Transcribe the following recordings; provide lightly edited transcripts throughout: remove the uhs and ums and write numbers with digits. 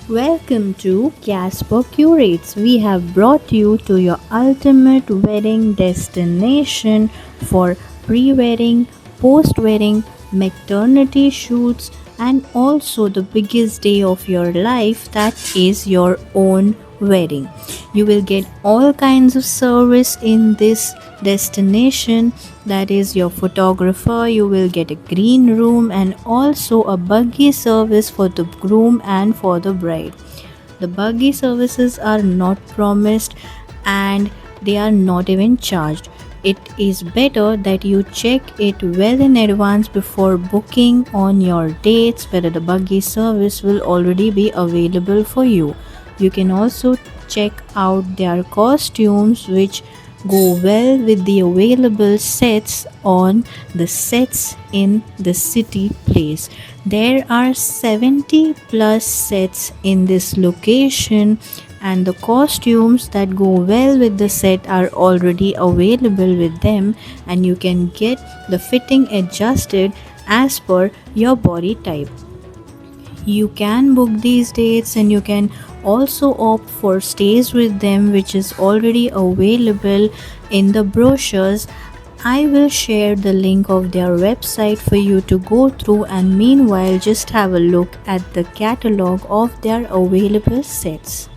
Welcome to Casper Curates. We have brought you to your ultimate wedding destination for pre wedding, post wedding, maternity shoots, and also the biggest day of your life, that is your own wedding. You will get all kinds of service in this destination, that is your photographer. You will get a green room and also a buggy service for the groom and for the bride. The buggy services are not promised and they are not even charged. It is better that you check it well in advance before booking on your dates whether the buggy service will already be available for you. You can also check out their costumes, which go well with the available sets on the sets in the city place. There are 70 plus sets in this location, and the costumes that go well with the set are already available with them, and you can get the fitting adjusted as per your body type. You can book these dates and you can also opt for stays with them, which is already available in the brochures. I will share the link of their website for you to go through, and meanwhile just have a look at the catalog of their available sets.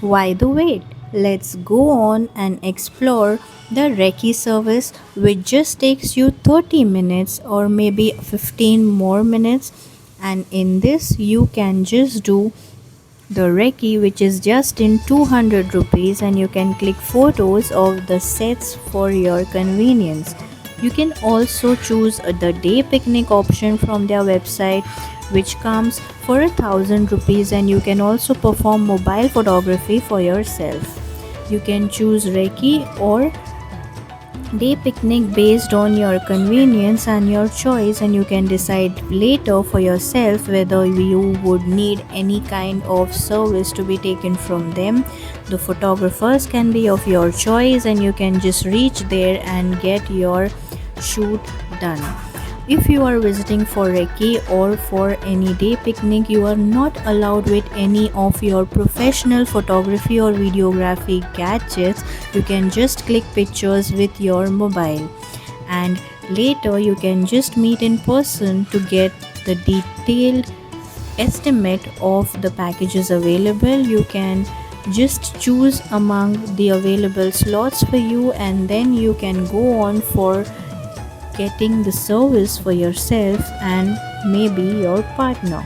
Why the wait? Let's go on and explore the Reiki service, which just takes you 30 minutes or maybe 15 more minutes. And in this, you can just do the Reiki, which is just in 200 rupees, and you can click photos of the sets for your convenience. You can also choose the day picnic option from their website, which comes for 1,000 rupees, and you can also perform mobile photography for yourself. You can choose Reiki or day picnic based on your convenience and your choice, and you can decide later for yourself whether you would need any kind of service to be taken from them. The photographers can be of your choice, and you can just reach there and get your shoot done. If you are visiting for Reiki or for any day picnic, you are not allowed with any of your professional photography or videography gadgets. You can just click pictures with your mobile, and later you can just meet in person to get the detailed estimate of the packages available. You can just choose among the available slots for you, and then you can go on for getting the service for yourself and maybe your partner.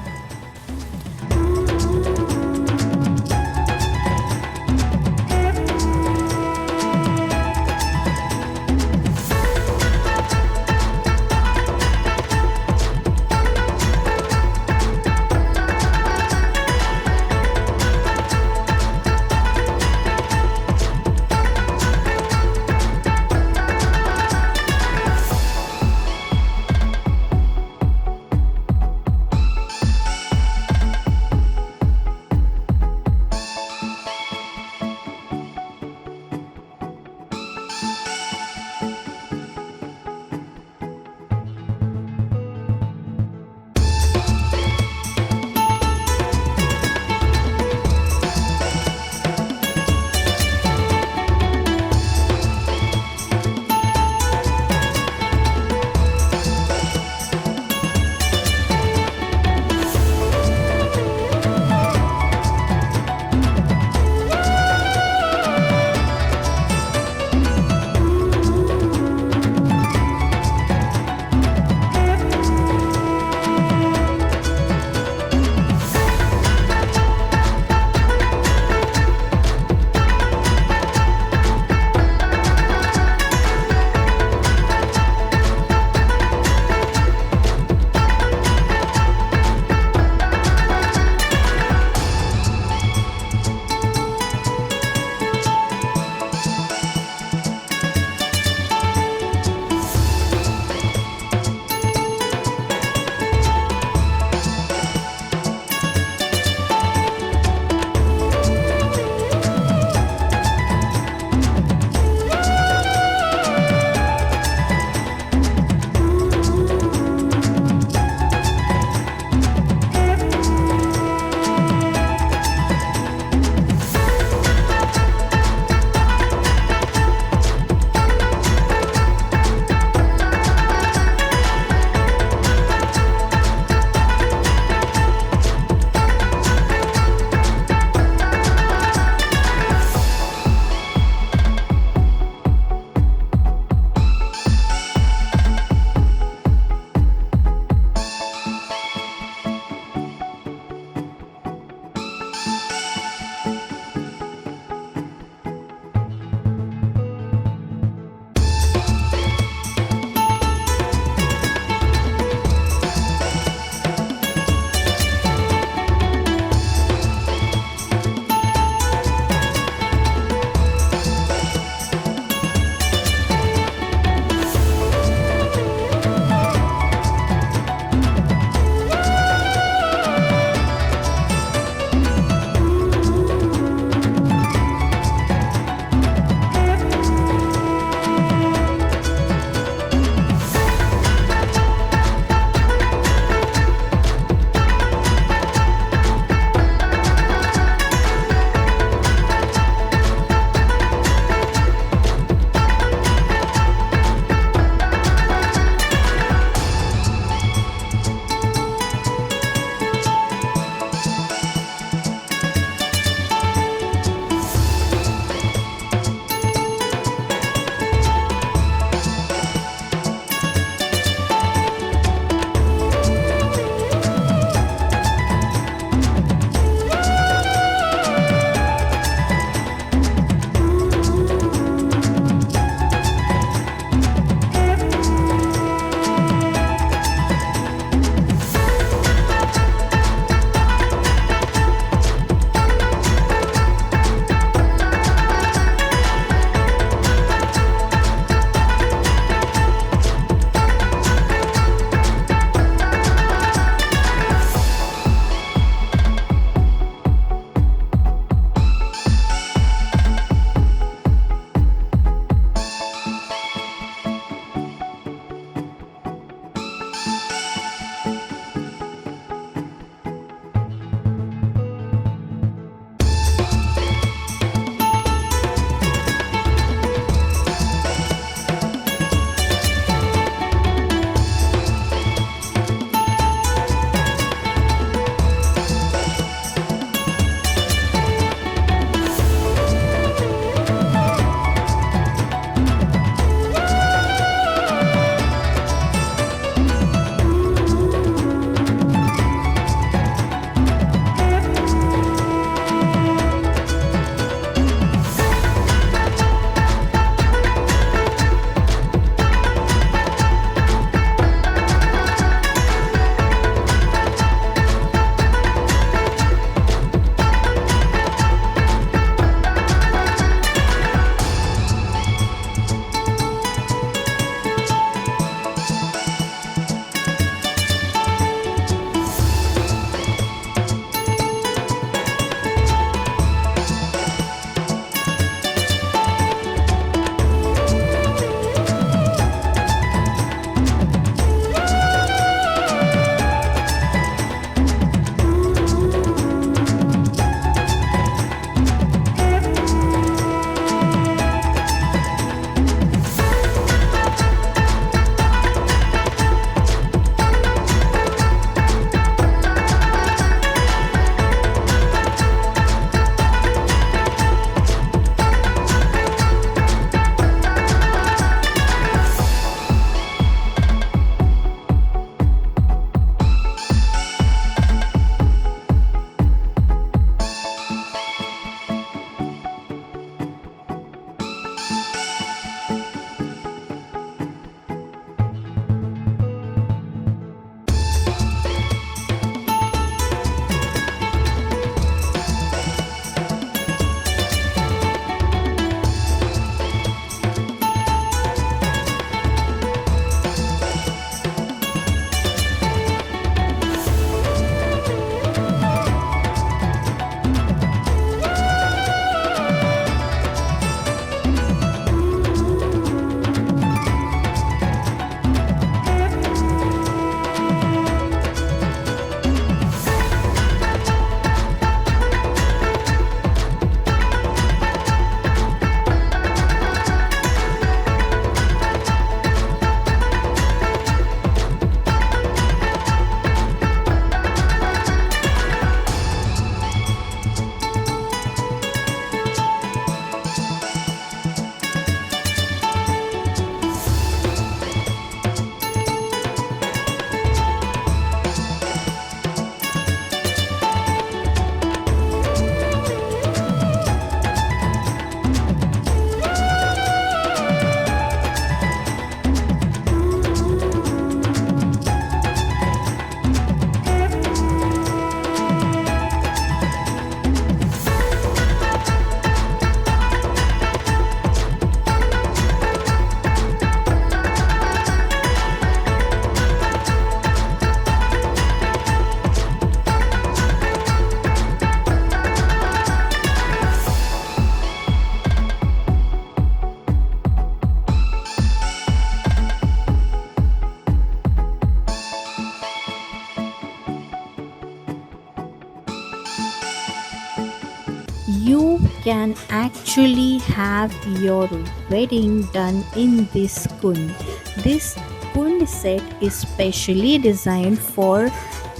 You can actually have your wedding done in this kund. This kund set is specially designed for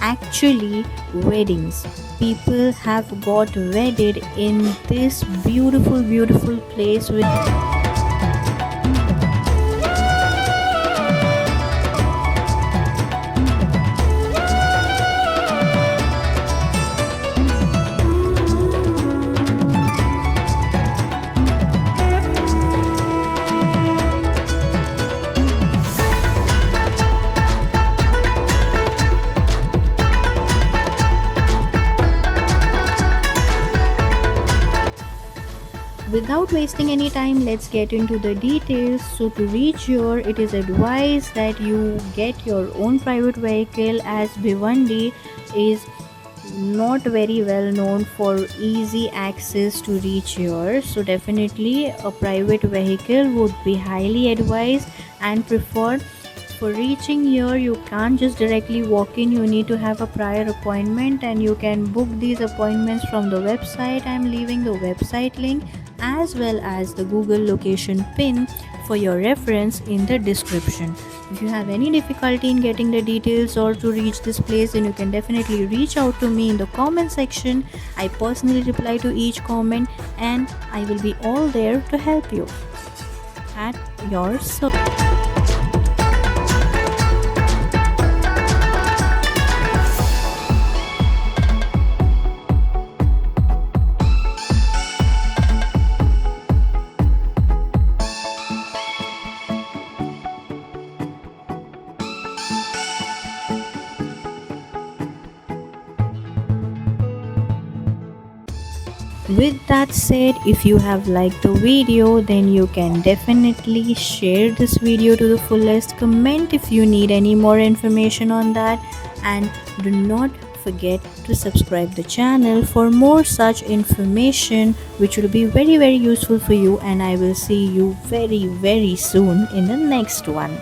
actually weddings. People have got wedded in this beautiful place with Without wasting any time, let's get into the details. So, to reach here, it is advised that you get your own private vehicle, as Bhiwandi is not very well known for easy access to reach here. So, definitely a private vehicle would be highly advised and preferred. For reaching here, you can't just directly walk in, you need to have a prior appointment, and you can book these appointments from the website. I'm leaving the website link as well as the Google location pin for your reference in the description. If you have any difficulty in getting the details or to reach this place, then you can definitely reach out to me in the comment section. I personally reply to each comment and I will be all there to help you at your service. With that said, if you have liked the video, then you can definitely share this video to the fullest. Comment if you need any more information on that, and do not forget to subscribe the channel for more such information which will be very useful for you, and I will see you very soon in the next one.